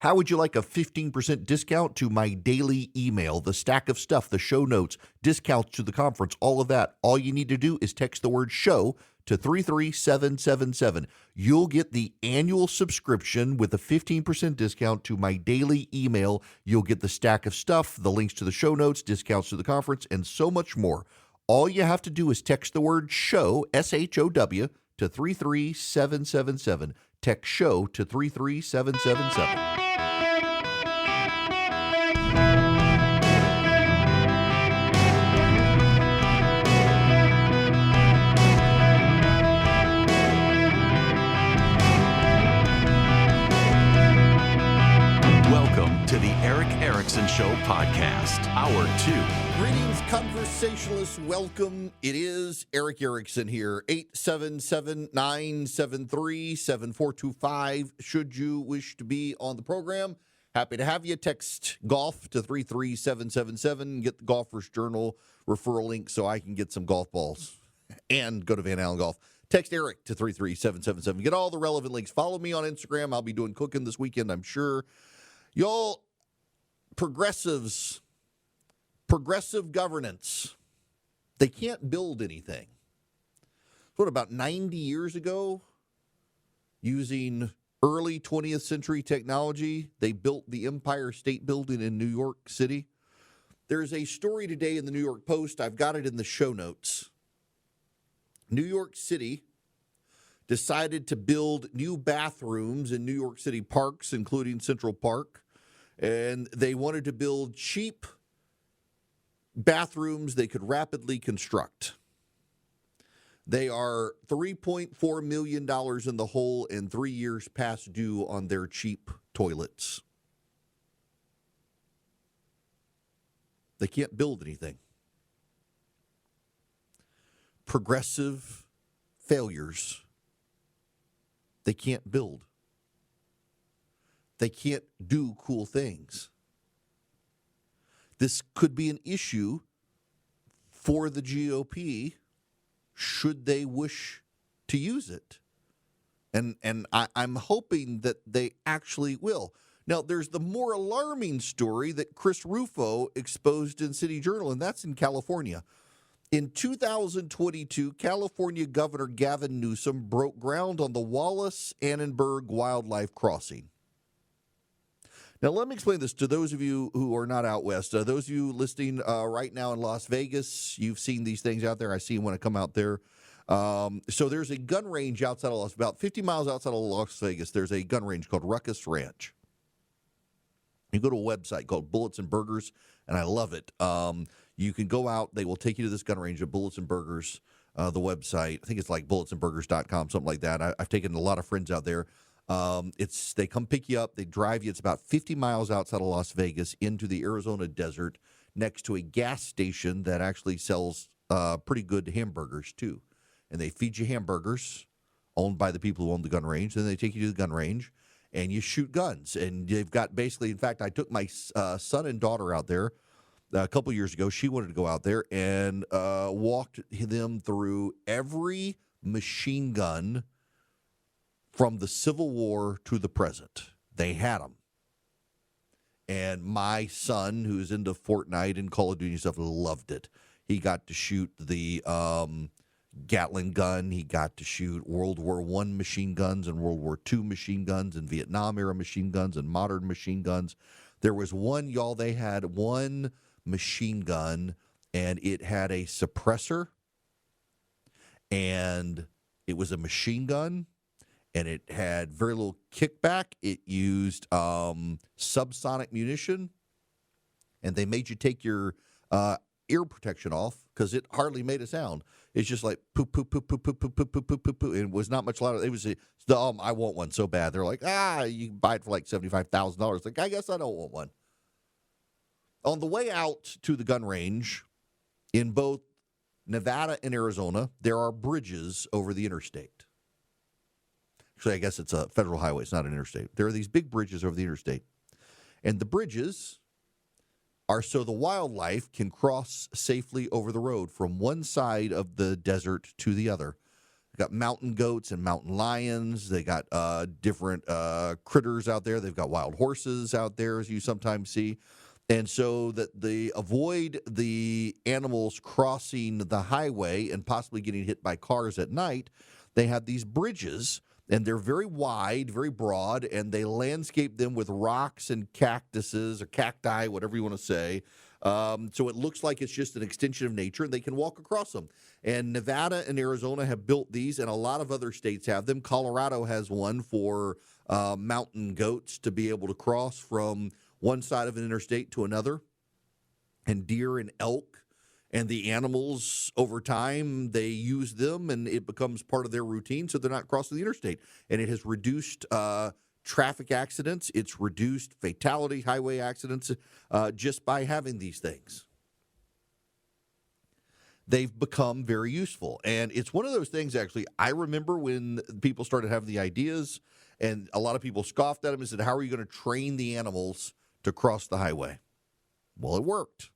How would you like a 15% discount to my daily email, the stack of stuff, the show notes, discounts to the conference, all of that? All you need to do is text the word show to 33777. You'll get the annual subscription with a 15% discount to my daily email. You'll get the stack of stuff, the links to the show notes, discounts to the conference, and so much more. All you have to do is text the word show, S-H-O-W, to 33777. Text show to 33777. Welcome to the Eric Erickson Show podcast, Hour 2. Greetings, conversationalists. Welcome. It is Eric Erickson here, 877-973-7425. Should you wish to be on the program, happy to have you. Text golf to 33777. Get the Golfer's Journal referral link so I can get some golf balls and go to Van Allen Golf. Text Eric to 33777. Get all the relevant links. Follow me on Instagram. I'll be doing cooking this weekend, I'm sure. Y'all, progressive governance, they can't build anything. What, about 90 years ago, using early 20th century technology, they built the Empire State Building in New York City. There's a story today in the New York Post. I've got it in the show notes. New York City decided to build new bathrooms in New York City parks, including Central Park, and they wanted to build cheap bathrooms they could rapidly construct. They are $3.4 million in the hole and 3 years past due on their cheap toilets. They can't build anything. Progressive failures. They can't build. They can't do cool things. This could be an issue for the GOP should they wish to use it. And I'm hoping that they actually will. Now, there's the more alarming story that Chris Rufo exposed in City Journal, and that's in California. In 2022, California Governor Gavin Newsom broke ground on the Wallace-Annenberg Wildlife Crossing. Now, let me explain this to those of you who are not out west. Those of you listening right now in Las Vegas, you've seen these things out there. I see them when I come out there. So there's a gun range outside of about 50 miles outside of Las Vegas. There's a gun range called Ruckus Ranch. You go to a website called Bullets and Burgers, and I love it. You can go out. They will take you to this gun range of Bullets and Burgers, the website. I think it's like bulletsandburgers.com, something like that. I've taken a lot of friends out there. They come pick you up. They drive you. It's about 50 miles outside of Las Vegas into the Arizona desert next to a gas station that actually sells pretty good hamburgers, too. And they feed you hamburgers owned by the people who own the gun range. Then they take you to the gun range, and you shoot guns. And they've got basically, in fact, I took my son and daughter out there a couple years ago. She wanted to go out there and walked them through every machine gun from the Civil War to the present. They had them. And my son, who's into Fortnite and Call of Duty stuff, loved it. He got to shoot the Gatling gun. He got to shoot World War I machine guns and World War II machine guns and Vietnam-era machine guns and modern machine guns. There was one, y'all, they had one machine gun, and it had a suppressor, and it was a machine gun, and it had very little kickback. It used subsonic munition, and they made you take your ear protection off because it hardly made a sound. It's just like poop, poop, poop, poop, poop, poop, poop, poop, poop, poop, poop. And it was not much louder. It was I want one so bad. They're like, you can buy it for like $75,000. Like, I guess I don't want one. On the way out to the gun range in both Nevada and Arizona, there are bridges over the interstate. Actually, I guess it's a federal highway. It's not an interstate. There are these big bridges over the interstate. And the bridges are so the wildlife can cross safely over the road from one side of the desert to the other. got mountain goats and mountain lions. They got different critters out there. They've got wild horses out there, as you sometimes see. And so that they avoid the animals crossing the highway and possibly getting hit by cars at night, they have these bridges, and they're very wide, very broad, and they landscape them with rocks and cactuses or cacti, whatever you want to say. So it looks like it's just an extension of nature, and they can walk across them. And Nevada and Arizona have built these, and a lot of other states have them. Colorado has one for mountain goats to be able to cross from one side of an interstate to another, and deer and elk. And the animals, over time, they use them, and it becomes part of their routine, so they're not crossing the interstate. And it has reduced traffic accidents. It's reduced fatality, highway accidents, just by having these things. They've become very useful. And it's one of those things, actually, I remember when people started having the ideas, and a lot of people scoffed at them and said, how are you going to train the animals to cross the highway? Well, it worked.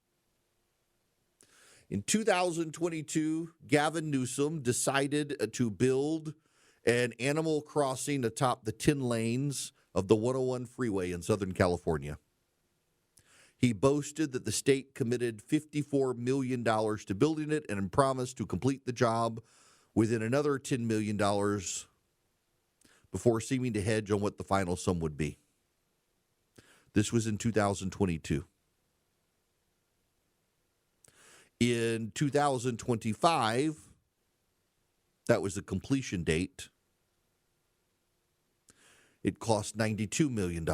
In 2022, Gavin Newsom decided to build an animal crossing atop the 10 lanes of the 101 freeway in Southern California. He boasted that the state committed $54 million to building it and promised to complete the job within another $10 million before seeming to hedge on what the final sum would be. This was in 2022. In 2025, that was the completion date. It cost $92 million.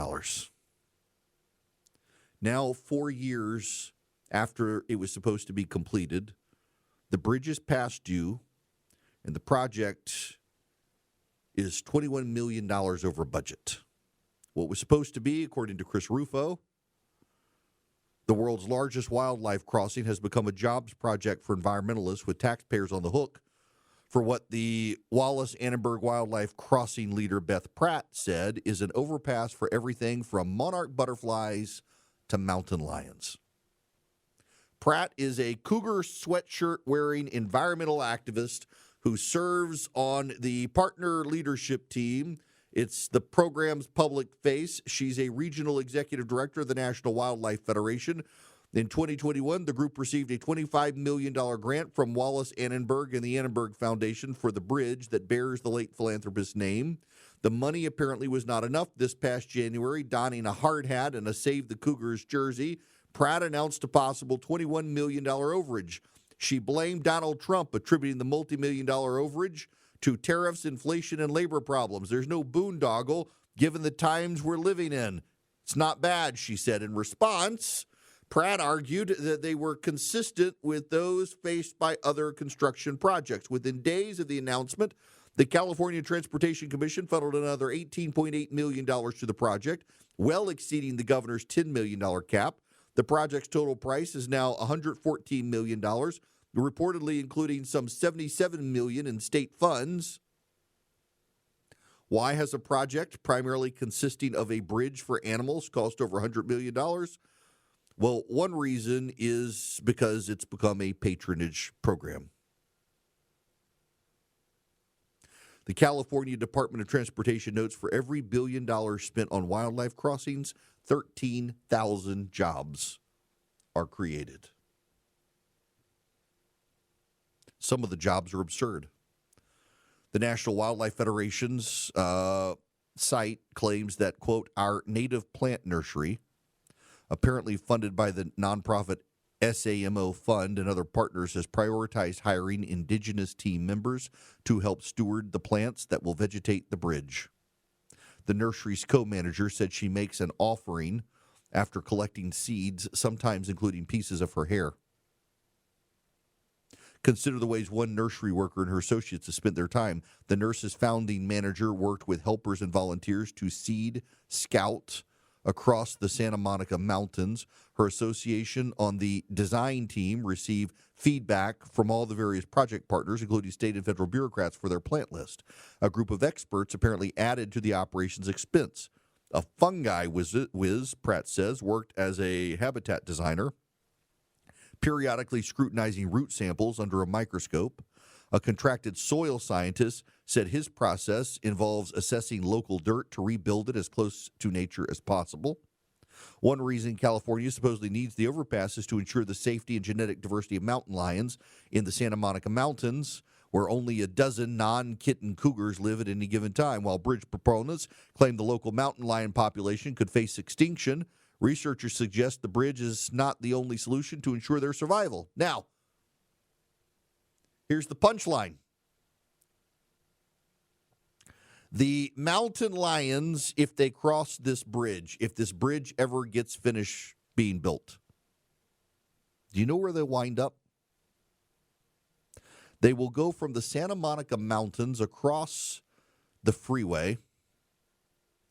Now, 4 years after it was supposed to be completed, the bridge is past due, and the project is $21 million over budget. What was supposed to be, according to Chris Rufo, the world's largest wildlife crossing, has become a jobs project for environmentalists, with taxpayers on the hook for what the Wallace-Annenberg Wildlife Crossing leader Beth Pratt said is an overpass for everything from monarch butterflies to mountain lions. Pratt is a cougar sweatshirt-wearing environmental activist who serves on the partner leadership team. It's the program's public face. She's a regional executive director of the National Wildlife Federation. In 2021, the group received a $25 million grant from Wallace-Annenberg and the Annenberg Foundation for the bridge that bears the late philanthropist's name. The money apparently was not enough. This past January, donning a hard hat and a Save the Cougars jersey, Pratt announced a possible $21 million overage. She blamed Donald Trump, attributing the multi-million-dollar overage to tariffs, inflation, and labor problems. There's no boondoggle given the times we're living in. It's not bad, she said. In response, Pratt argued that they were consistent with those faced by other construction projects. Within days of the announcement, the California Transportation Commission funneled another $18.8 million to the project, well exceeding the governor's $10 million cap. The project's total price is now $114 million, reportedly including some $77 million in state funds. Why has a project primarily consisting of a bridge for animals cost over $100 million? Well, one reason is because it's become a patronage program. The California Department of Transportation notes for every $1 billion spent on wildlife crossings, 13,000 jobs are created. Some of the jobs are absurd. The National Wildlife Federation's site claims that, quote, our native plant nursery, apparently funded by the nonprofit SAMO Fund and other partners, has prioritized hiring indigenous team members to help steward the plants that will vegetate the bridge. The nursery's co-manager said she makes an offering after collecting seeds, sometimes including pieces of her hair. Consider the ways one nursery worker and her associates have spent their time. The nurse's founding manager worked with helpers and volunteers to seed, scout across the Santa Monica Mountains. Her association on the design team received feedback from all the various project partners, including state and federal bureaucrats, for their plant list. A group of experts apparently added to the operation's expense. A fungi whiz, Pratt says, worked as a habitat designer, periodically scrutinizing root samples under a microscope. A contracted soil scientist said his process involves assessing local dirt to rebuild it as close to nature as possible. One reason California supposedly needs the overpass is to ensure the safety and genetic diversity of mountain lions in the Santa Monica Mountains, where only a dozen non-kitten cougars live at any given time. While bridge proponents claim the local mountain lion population could face extinction, researchers suggest the bridge is not the only solution to ensure their survival. Now, here's the punchline. The mountain lions, if they cross this bridge, if this bridge ever gets finished being built, do you know where they'll wind up? They will go from the Santa Monica Mountains across the freeway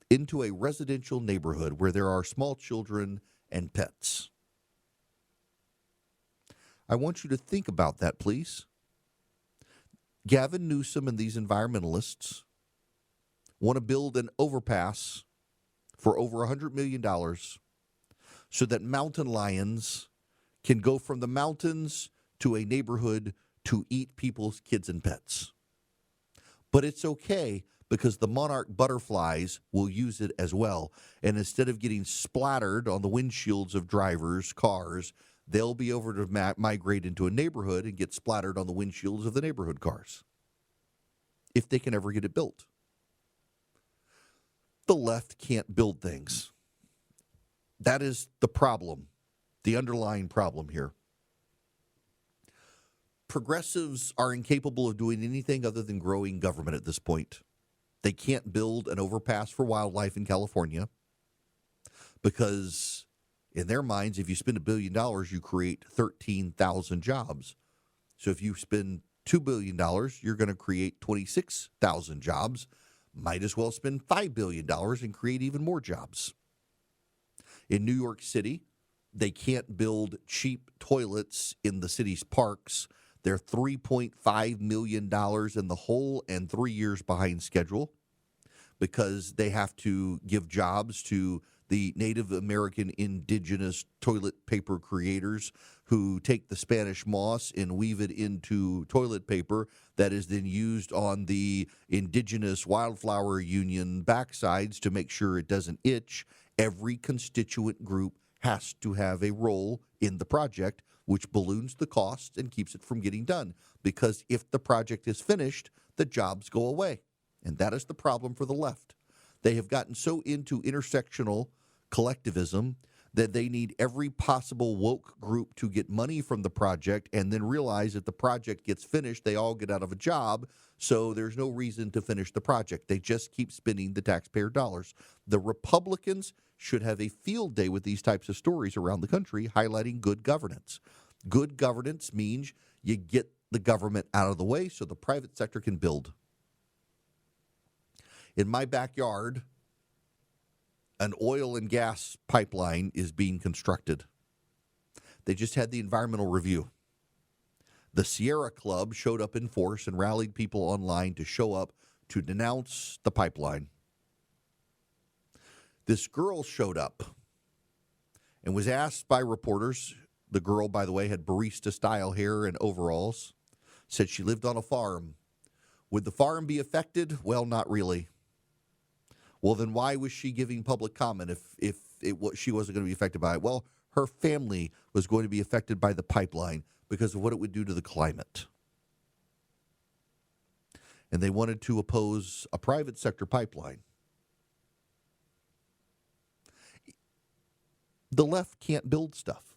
into a residential neighborhood where there are small children and pets. I want you to think about that, please. Gavin Newsom and these environmentalists want to build an overpass for over $100 million so that mountain lions can go from the mountains to a neighborhood to eat people's kids and pets. But it's okay because the monarch butterflies will use it as well. And instead of getting splattered on the windshields of drivers' cars, they'll be over to migrate into a neighborhood and get splattered on the windshields of the neighborhood cars, if they can ever get it built. The left can't build things. That is the problem, the underlying problem here. Progressives are incapable of doing anything other than growing government at this point. They can't build an overpass for wildlife in California because, in their minds, if you spend $1 billion, you create 13,000 jobs. So if you spend $2 billion, you're going to create 26,000 jobs. Might as well spend $5 billion and create even more jobs. In New York City, they can't build cheap toilets in the city's parks. They're $3.5 million in the hole and 3 years behind schedule because they have to give jobs to the Native American indigenous toilet paper creators who take the Spanish moss and weave it into toilet paper that is then used on the indigenous wildflower union backsides to make sure it doesn't itch. Every constituent group has to have a role in the project, which balloons the cost and keeps it from getting done. Because if the project is finished, the jobs go away. And that is the problem for the left. They have gotten so into intersectional collectivism that they need every possible woke group to get money from the project and then realize that the project gets finished, they all get out of a job, so there's no reason to finish the project. They just keep spending the taxpayer dollars. The Republicans should have a field day with these types of stories around the country highlighting good governance. Good governance means you get the government out of the way so the private sector can build. In my backyard, an oil and gas pipeline is being constructed. They just had the environmental review. The Sierra Club showed up in force and rallied people online to show up to denounce the pipeline. This girl showed up and was asked by reporters. The girl, by the way, had barista-style hair and overalls, said she lived on a farm. Would the farm be affected? Well, not really. Well, then why was she giving public comment if she wasn't going to be affected by it? Well, her family was going to be affected by the pipeline because of what it would do to the climate. And they wanted to oppose a private sector pipeline. The left can't build stuff.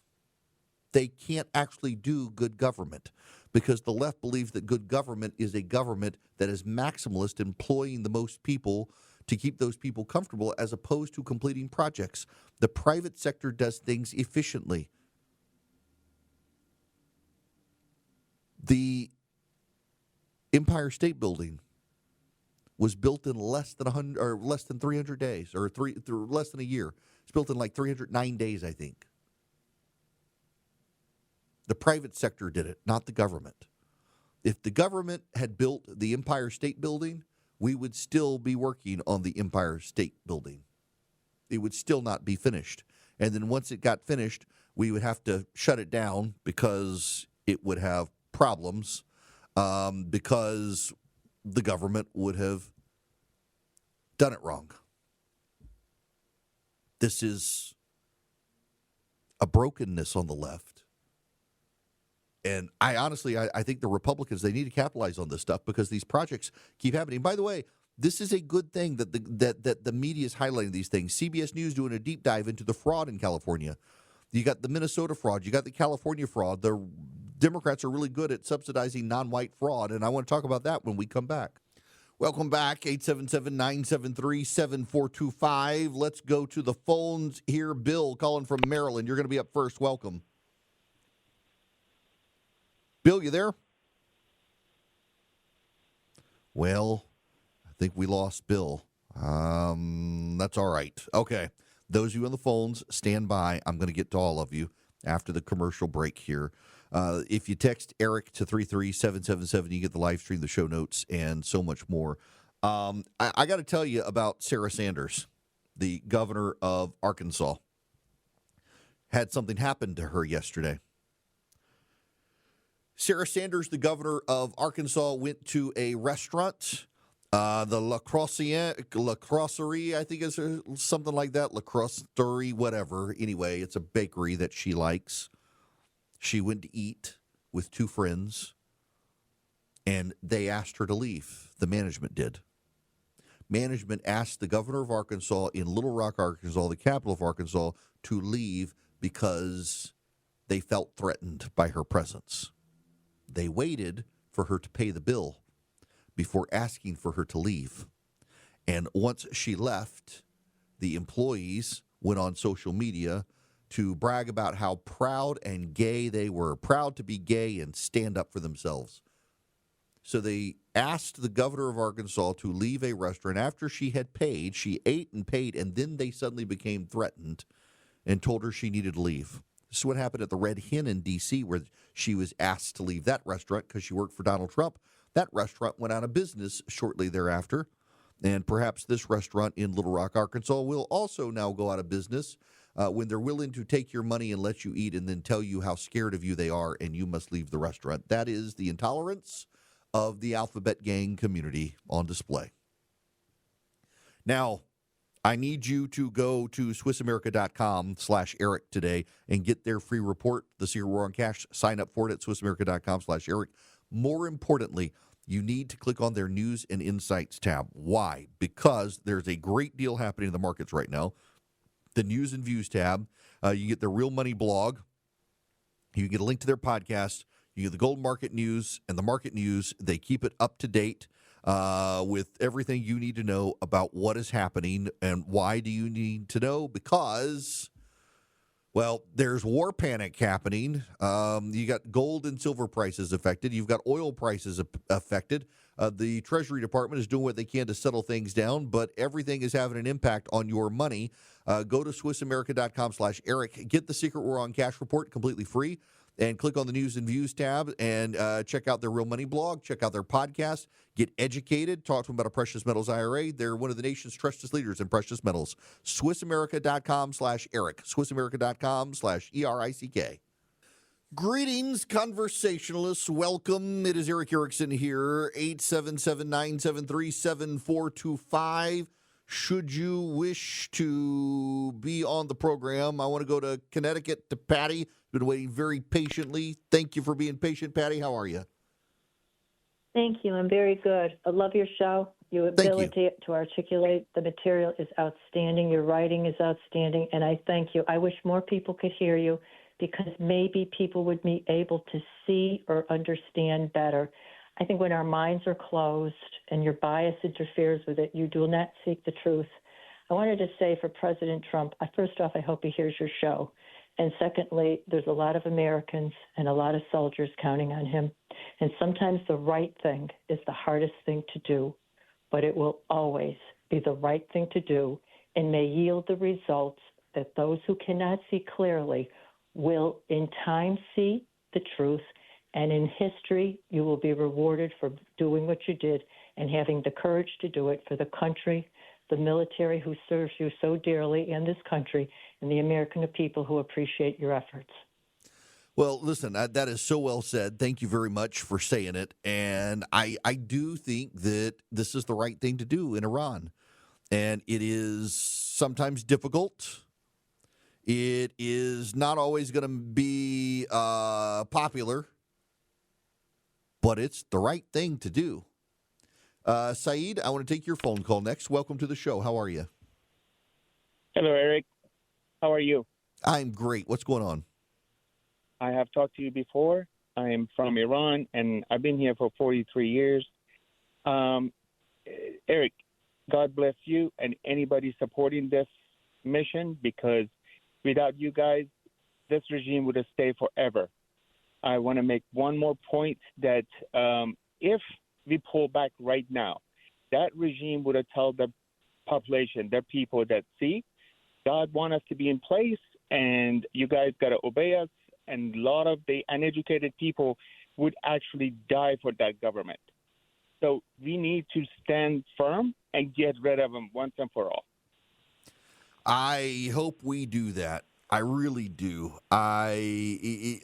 They can't actually do good government because the left believes that good government is a government that is maximalist, employing the most people to keep those people comfortable as opposed to completing projects. The private sector does things efficiently. The Empire State Building was built in less than 100 or less than 300 days or less than a year. It's built in like 309 days, I think. The private sector did it, not the government. If the government had built the Empire State Building, we would still be working on the Empire State Building. It would still not be finished. And then once it got finished, we would have to shut it down because it would have problems. because the government would have done it wrong. This is a brokenness on the left. And I honestly think the Republicans, they need to capitalize on this stuff because these projects keep happening. By the way, this is a good thing that the media is highlighting these things. CBS News doing a deep dive into the fraud in California. You got the Minnesota fraud. You got the California fraud. The Democrats are really good at subsidizing non-white fraud, and I want to talk about that when we come back. Welcome back, 877-973-7425. Let's go to the phones here. Bill calling from Maryland. You're going to be up first. Welcome. Bill, you there? Well, I think we lost Bill. That's all right. Okay. Those of you on the phones, stand by. I'm going to get to all of you after the commercial break here. If you text Eric to 33777, you get the live stream, the show notes, and so much more. I got to tell you about Sarah Sanders, the governor of Arkansas. Had something happen to her yesterday. Sarah Sanders, the governor of Arkansas, went to a restaurant, the La Crosserie, I think is something like that, La Crosserie, whatever. Anyway, it's a bakery that she likes. She went to eat with two friends, and they asked her to leave. The management did. Management asked the governor of Arkansas in Little Rock, Arkansas, the capital of Arkansas, to leave because they felt threatened by her presence. They waited for her to pay the bill before asking for her to leave. And once she left, the employees went on social media to brag about how proud and gay they were, proud to be gay and stand up for themselves. So they asked the governor of Arkansas to leave a restaurant after she had paid. She ate and paid, and then they suddenly became threatened and told her she needed to leave. This is what happened at the Red Hen in D.C., where she was asked to leave that restaurant because she worked for Donald Trump. That restaurant went out of business shortly thereafter. And perhaps this restaurant in Little Rock, Arkansas, will also now go out of business when they're willing to take your money and let you eat and then tell you how scared of you they are and you must leave the restaurant. That is the intolerance of the alphabet gang community on display. Now, I need you to go to SwissAmerica.com/Eric today and get their free report, The Secret War on Cash. Sign up for it at SwissAmerica.com/Eric. More importantly, you need to click on their News and Insights tab. Why? Because there's a great deal happening in the markets right now. The News and Views tab, you get their Real Money blog. You get a link to their podcast. You get the gold market news and the market news. They keep it up to date with everything you need to know about what is happening. And why do you need to know? Because, well, there's war panic happening. You got gold and silver prices affected. You've got oil prices affected. The Treasury Department is doing what they can to settle things down, but everything is having an impact on your money. Go to SwissAmerica.com/Eric. Get the Secret War on Cash report completely free. And click on the News and Views tab and check out their Real Money blog. Check out their podcast. Get educated. Talk to them about a precious metals IRA. They're one of the nation's trusted leaders in precious metals. SwissAmerica.com/Eric. SwissAmerica.com/ERICK. Greetings, conversationalists. Welcome. It is Eric Erickson here. 877-973-7425. Should you wish to be on the program, I want to go to Connecticut to Patty. Been waiting very patiently. Thank you for being patient, Patty. How are you? Thank you. I'm very good. I love your show. Your ability to articulate the material is outstanding. Your writing is outstanding, and I thank you. I wish more people could hear you because maybe people would be able to see or understand better. I think when our minds are closed and your bias interferes with it, you do not seek the truth. I wanted to say for President Trump, first off, I hope he hears your show. And secondly, there's a lot of Americans and a lot of soldiers counting on him. And sometimes the right thing is the hardest thing to do, but it will always be the right thing to do and may yield the results that those who cannot see clearly will in time see the truth. And in history, you will be rewarded for doing what you did and having the courage to do it for the country, the military who serves you so dearly, and this country, and the American people who appreciate your efforts. Well, listen, that is so well said. Thank you very much for saying it. And I do think that this is the right thing to do in Iran. And it is sometimes difficult. It is not always going to be popular, but it's the right thing to do. Saeed, I want to take your phone call next. Welcome to the show. How are you? Hello, Eric. How are you? I'm great. What's going on? I have talked to you before. I am from Iran, and I've been here for 43 years. Eric, God bless you and anybody supporting this mission, because without you guys, this regime would have stayed forever. I want to make one more point that if we pull back right now, that regime would have told the population, their people, that, see, God wants us to be in place, and you guys got to obey us. And a lot of the uneducated people would actually die for that government. So we need to stand firm and get rid of them once and for all. I hope we do that. I really do. I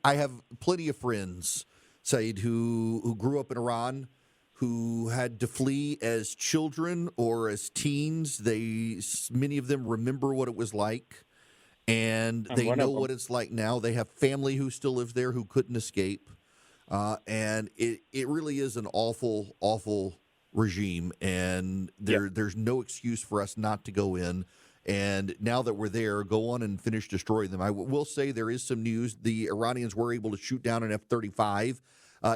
have plenty of friends, Said, who grew up in Iran, who had to flee as children or as teens. Many of them remember what it was like, and they know what it's like now. They have family who still lives there who couldn't escape, and it really is an awful, awful regime, and there's no excuse for us not to go in. And now that we're there, go on and finish destroying them. I will say there is some news. The Iranians were able to shoot down an F-35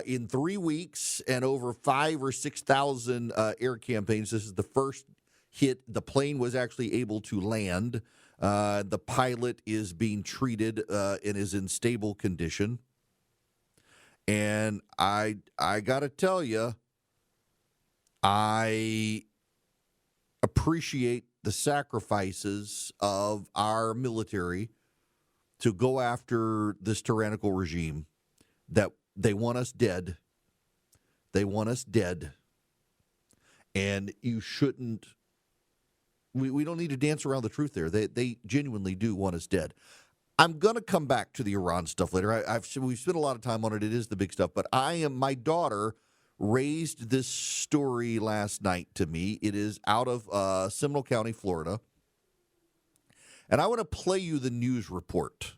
in 3 weeks and over 5,000 or 6,000 air campaigns. This is the first hit. The plane was actually able to land. The pilot is being treated and is in stable condition. And I got to tell you, I appreciate the sacrifices of our military to go after this tyrannical regime. That they want us dead. They want us dead. And you shouldn't. We don't need to dance around the truth there. They genuinely do want us dead. I'm going to come back to the Iran stuff later. We've spent a lot of time on it. It is the big stuff. But my daughter raised this story last night to me. It is out of Seminole County, Florida. And I want to play you the news report.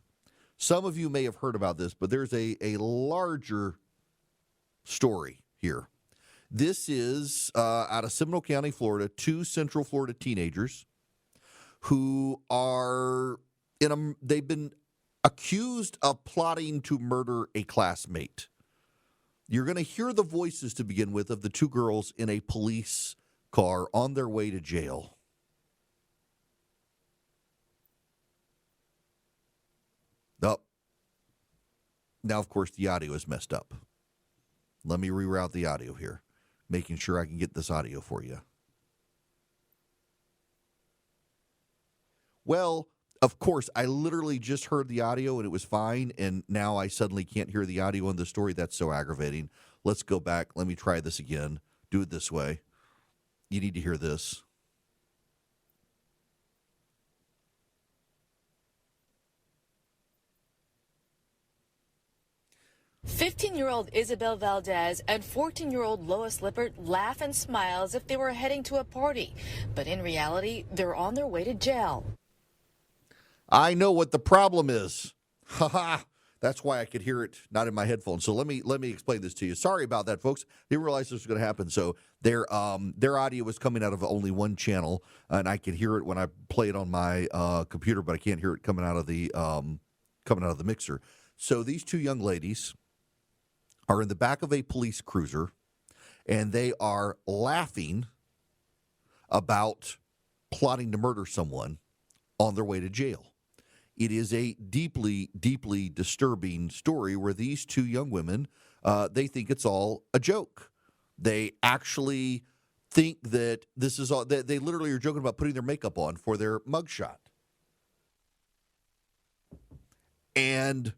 Some of you may have heard about this, but there's a larger story here. This is out of Seminole County, Florida, 2 Central Florida teenagers who are they've been accused of plotting to murder a classmate. You're going to hear the voices to begin with of the 2 girls in a police car on their way to jail. Oh. Now, of course, the audio is messed up. Let me reroute the audio here, making sure I can get this audio for you. Well, of course, I literally just heard the audio and it was fine, and now I suddenly can't hear the audio in the story. That's so aggravating. Let's go back. Let me try this again. Do it this way. You need to hear this. 15-year-old Isabel Valdez and 14-year-old Lois Lippert laugh and smile as if they were heading to a party. But in reality, they're on their way to jail. I know what the problem is. Ha. That's why I could hear it not in my headphones. So let me explain this to you. Sorry about that, folks. Didn't realize this was going to happen. So their audio was coming out of only one channel, and I can hear it when I play it on my computer, but I can't hear it coming out of the mixer. So these 2 young ladies are in the back of a police cruiser, and they are laughing about plotting to murder someone on their way to jail. It is a deeply, deeply disturbing story where these 2 young women, they think it's all a joke. They actually think that this is all, they literally are joking about putting their makeup on for their mugshot. And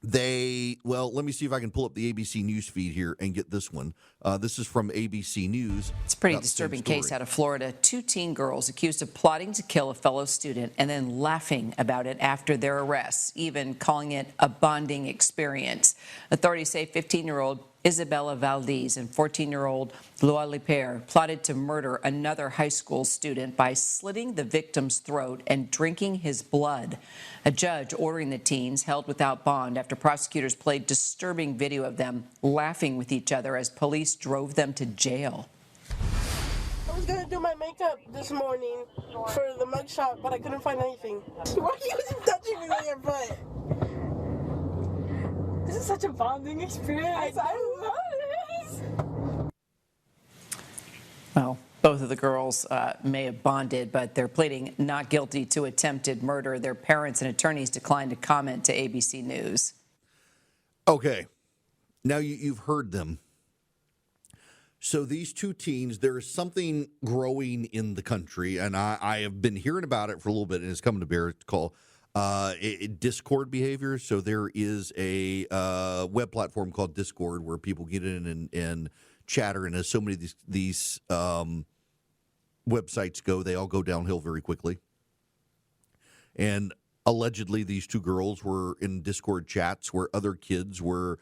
Let me see if I can pull up the ABC News feed here and get this one. This is from ABC News. It's a pretty disturbing case out of Florida. 2 teen girls accused of plotting to kill a fellow student and then laughing about it after their arrests, even calling it a bonding experience. Authorities say 15-year-old Isabella Valdez and 14-year-old Loa Liper plotted to murder another high school student by slitting the victim's throat and drinking his blood. A judge ordering the teens held without bond after prosecutors played disturbing video of them laughing with each other as police drove them to jail. I was going to do my makeup this morning for the mugshot, but I couldn't find anything. Why are you touching me with your butt? This is such a bonding experience. I love it. Well, both of the girls may have bonded, but they're pleading not guilty to attempted murder. Their parents and attorneys declined to comment to ABC News. Okay. Now you've heard them. So these 2 teens, there is something growing in the country, and I have been hearing about it for a little bit, and it's coming to bear. It's called Discord behavior. So there is a web platform called Discord where people get in and chatter, and as so many of these websites go, they all go downhill very quickly. And allegedly, these 2 girls were in Discord chats where other kids were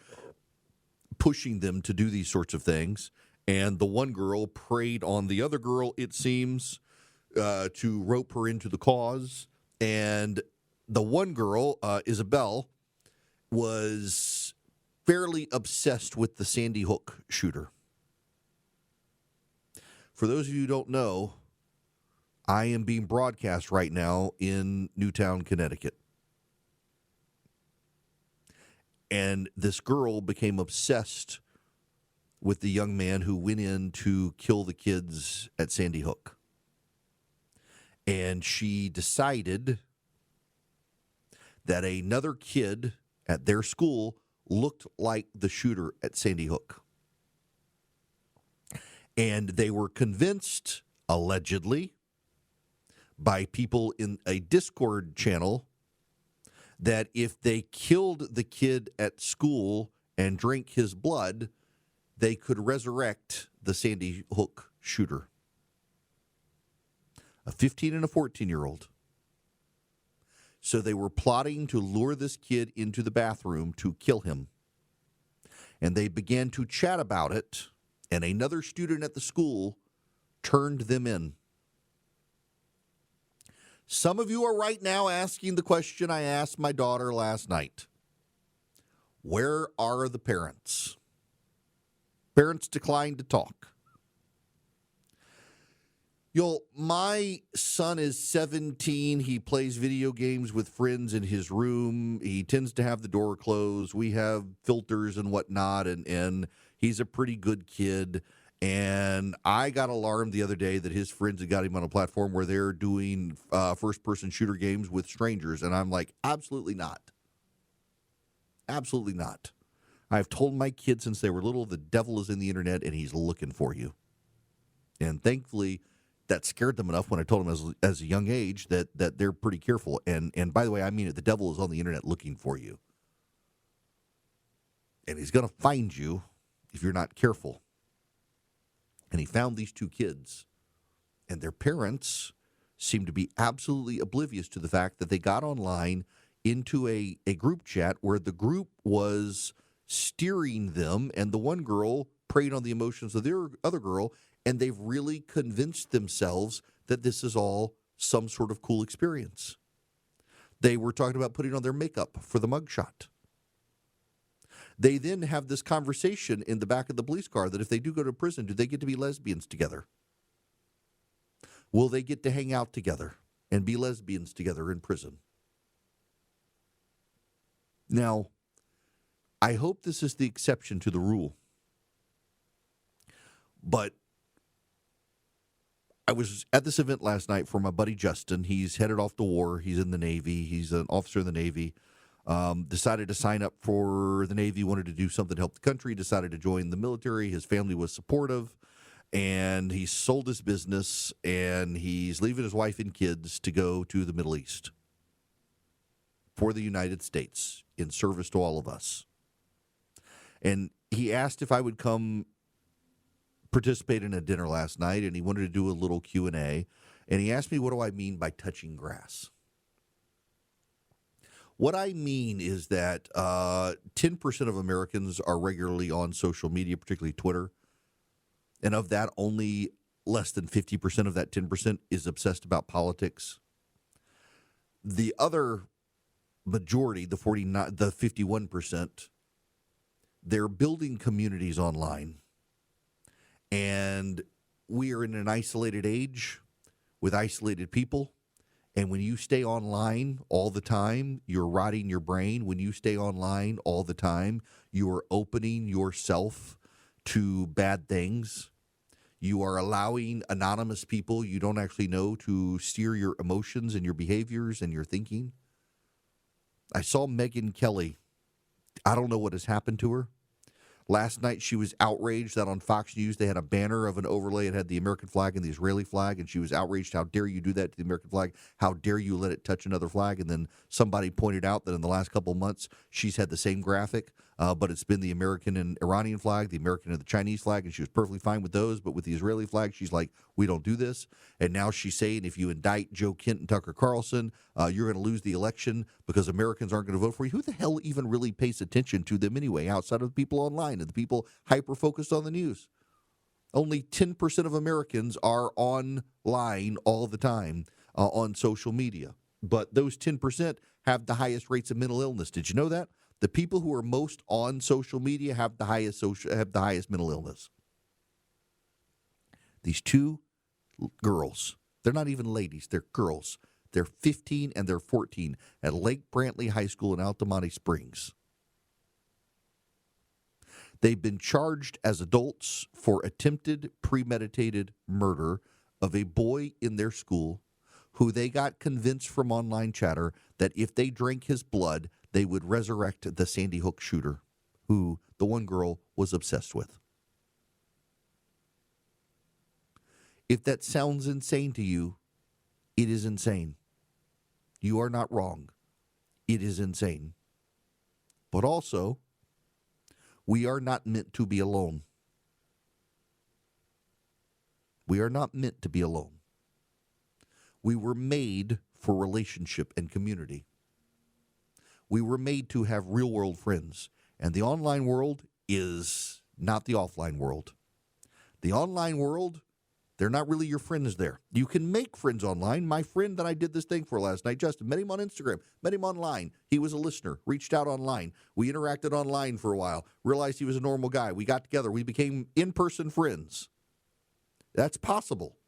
pushing them to do these sorts of things. And the one girl preyed on the other girl, it seems, to rope her into the cause. And the one girl, Isabel, was fairly obsessed with the Sandy Hook shooter. For those of you who don't know, I am being broadcast right now in Newtown, Connecticut. And this girl became obsessed with the young man who went in to kill the kids at Sandy Hook. And she decided that another kid at their school looked like the shooter at Sandy Hook. And they were convinced, allegedly, by people in a Discord channel that if they killed the kid at school and drank his blood, they could resurrect the Sandy Hook shooter. A 15 and a 14-year-old. So they were plotting to lure this kid into the bathroom to kill him. And they began to chat about it, and another student at the school turned them in. Some of you are right now asking the question I asked my daughter last night. Where are the parents? Parents declined to talk. My son is 17. He plays video games with friends in his room. He tends to have the door closed. We have filters and whatnot, and he's a pretty good kid. And I got alarmed the other day that his friends had got him on a platform where they're doing first-person shooter games with strangers. And I'm like, absolutely not. Absolutely not. I've told my kids since they were little, the devil is in the internet and he's looking for you. And thankfully, that scared them enough when I told them as a young age that they're pretty careful. And by the way, I mean it. The devil is on the internet looking for you. And he's going to find you if you're not careful. And he found these 2 kids. And their parents seemed to be absolutely oblivious to the fact that they got online into a group chat where the group was steering them, and the one girl preyed on the emotions of the other girl, and they've really convinced themselves that this is all some sort of cool experience. They were talking about putting on their makeup for the mugshot. They then have this conversation in the back of the police car that if they do go to prison, do they get to be lesbians together? Will they get to hang out together and be lesbians together in prison? Now, I hope this is the exception to the rule. But I was at this event last night for my buddy Justin. He's headed off to war. He's in the Navy. He's an officer in the Navy. Decided to sign up for the Navy, wanted to do something to help the country, decided to join the military. His family was supportive, and he sold his business, and he's leaving his wife and kids to go to the Middle East. for the United States in service to all of us. And he asked if I would come participate in a dinner last night, and he wanted to do a little Q&A. And he asked me, what do I mean by touching grass? What I mean is that 10% of Americans are regularly on social media, particularly Twitter. And of that, only less than 50% of that 10% is obsessed about politics. The other majority, the 51%, they're building communities online. And we are in an isolated age with isolated people. And when you stay online all the time, you're rotting your brain. When you stay online all the time, you are opening yourself to bad things. You are allowing anonymous people you don't actually know to steer your emotions and your behaviors and your thinking. I saw Megyn Kelly. I don't know what has happened to her. Last night, she was outraged that on Fox News they had a banner of an overlay. It had the American flag and the Israeli flag, and she was outraged. How dare you do that to the American flag? How dare you let it touch another flag? And then somebody pointed out that in the last couple of months, she's had the same graphic, but it's been the American and Iranian flag, the American and the Chinese flag, and she was perfectly fine with those. But with the Israeli flag, she's like, we don't do this. And now she's saying if you indict Joe Kent and Tucker Carlson, you're going to lose the election because Americans aren't going to vote for you. Who the hell even really pays attention to them anyway, outside of the people online and the people hyper-focused on the news? Only 10% of Americans are online all the time on social media. But those 10% have the highest rates of mental illness. Did you know that? The people who are most on social media have the highest mental illness. These two girls, they're not even ladies, they're girls. They're 15 and they're 14 at Lake Brantley High School in Altamonte Springs. They've been charged as adults for attempted premeditated murder of a boy in their school who they got convinced from online chatter that if they drank his blood, they would resurrect the Sandy Hook shooter, who the one girl was obsessed with. If that sounds insane to you, it is insane. You are not wrong. It is insane. But also, we are not meant to be alone. We are not meant to be alone. We were made for relationship and community. We were made to have real-world friends. And the online world is not the offline world. The online world, they're not really your friends there. You can make friends online. My friend that I did this thing for last night, Justin, met him on Instagram, met him online. He was a listener, reached out online. We interacted online for a while, realized he was a normal guy. We got together. We became in-person friends. That's possible.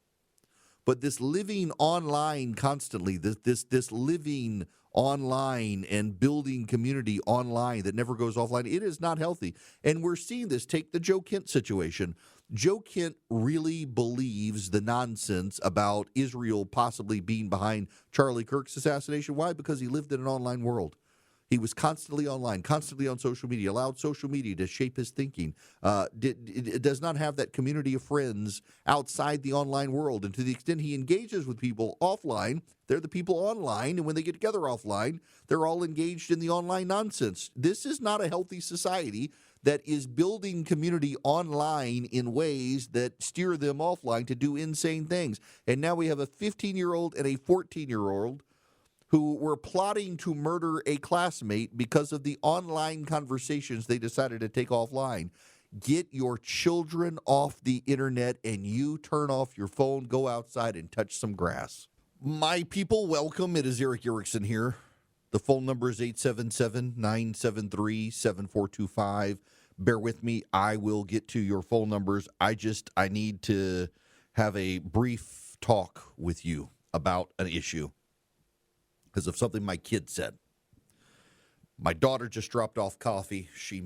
But this living online constantly, this living online and building community online that never goes offline, it is not healthy. And we're seeing this. Take the Joe Kent situation. Joe Kent really believes the nonsense about Israel possibly being behind Charlie Kirk's assassination. Why? Because he lived in an online world. He was constantly online, constantly on social media, allowed social media to shape his thinking. It does not have that community of friends outside the online world. And to the extent he engages with people offline, they're the people online. And when they get together offline, they're all engaged in the online nonsense. This is not a healthy society that is building community online in ways that steer them offline to do insane things. And now we have a 15-year-old and a 14-year-old who were plotting to murder a classmate because of the online conversations they decided to take offline. Get your children off the internet and you turn off your phone, go outside and touch some grass. My people, welcome. It is Eric Erickson here. The phone number is 877-973-7425. Bear with me. I will get to your phone numbers. I need to have a brief talk with you about an issue because of something my kid said. My daughter just dropped off coffee. She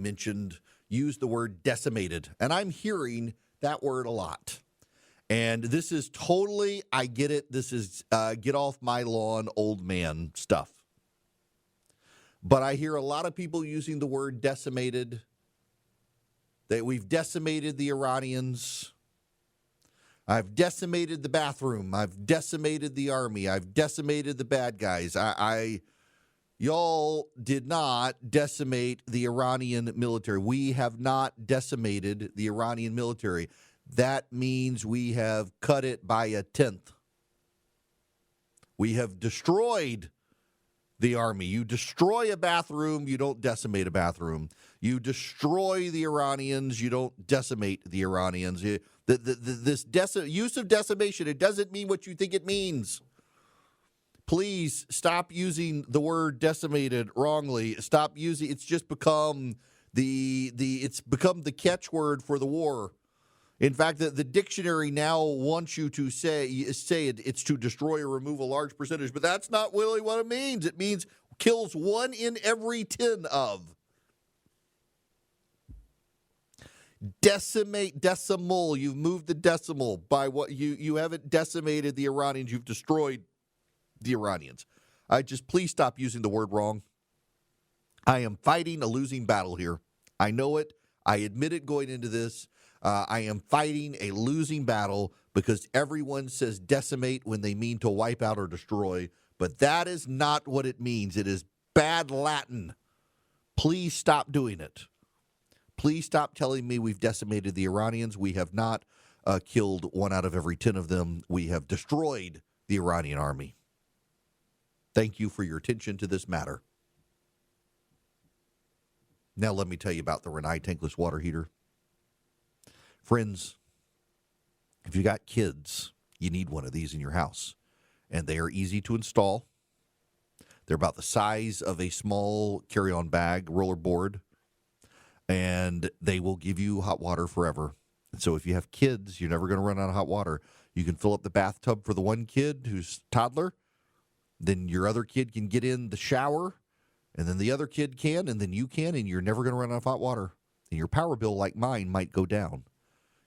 used the word decimated, and I'm hearing that word a lot. And this is totally, I get it, this is get off my lawn, old man stuff. But I hear a lot of people using the word decimated, that we've decimated the Iranians. I've decimated the bathroom. I've decimated the army. I've decimated the bad guys. Y'all did not decimate the Iranian military. We have not decimated the Iranian military. That means we have cut it by a tenth. We have destroyed the army. You destroy a bathroom, you don't decimate a bathroom. You destroy the Iranians, you don't decimate the Iranians. This use of decimation, it doesn't mean what you think it means. Please stop using the word decimated wrongly. Stop using it's just become it's become the catchword for the war. In fact, the dictionary now wants you to say it's to destroy or remove a large percentage, but that's not really what it means. It means kills 1 in every 10 of. Decimate, decimal. You've moved the decimal by what you haven't decimated the Iranians. You've destroyed the Iranians. Please stop using the word wrong. I am fighting a losing battle here. I know it. I admit it going into this. I am fighting a losing battle because everyone says decimate when they mean to wipe out or destroy, but that is not what it means. It is bad Latin. Please stop doing it. Please stop telling me we've decimated the Iranians. We have not killed 1 out of every 10 of them. We have destroyed the Iranian army. Thank you for your attention to this matter. Now let me tell you about the Rinnai tankless water heater. Friends, if you got kids, you need one of these in your house. And they are easy to install. They're about the size of a small carry-on bag, roller board. And they will give you hot water forever. And so if you have kids, you're never going to run out of hot water. You can fill up the bathtub for the one kid who's toddler. Then your other kid can get in the shower. And then the other kid can, and then you can, and you're never going to run out of hot water. And your power bill, like mine, might go down.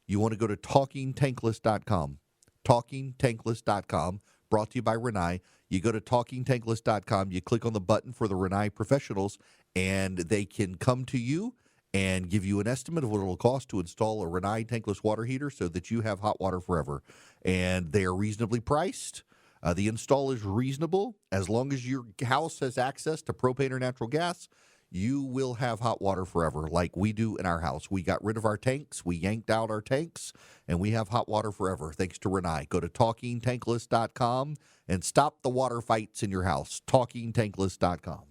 You want to go to TalkingTankless.com. TalkingTankless.com, brought to you by Rinnai. You go to TalkingTankless.com, you click on the button for the Rinnai professionals, and they can come to you and give you an estimate of what it will cost to install a Rinnai tankless water heater so that you have hot water forever. And they are reasonably priced. The install is reasonable. As long as your house has access to propane or natural gas, you will have hot water forever like we do in our house. We got rid of our tanks. We yanked out our tanks, and we have hot water forever thanks to Rinnai. Go to TalkingTankless.com and stop the water fights in your house. TalkingTankless.com.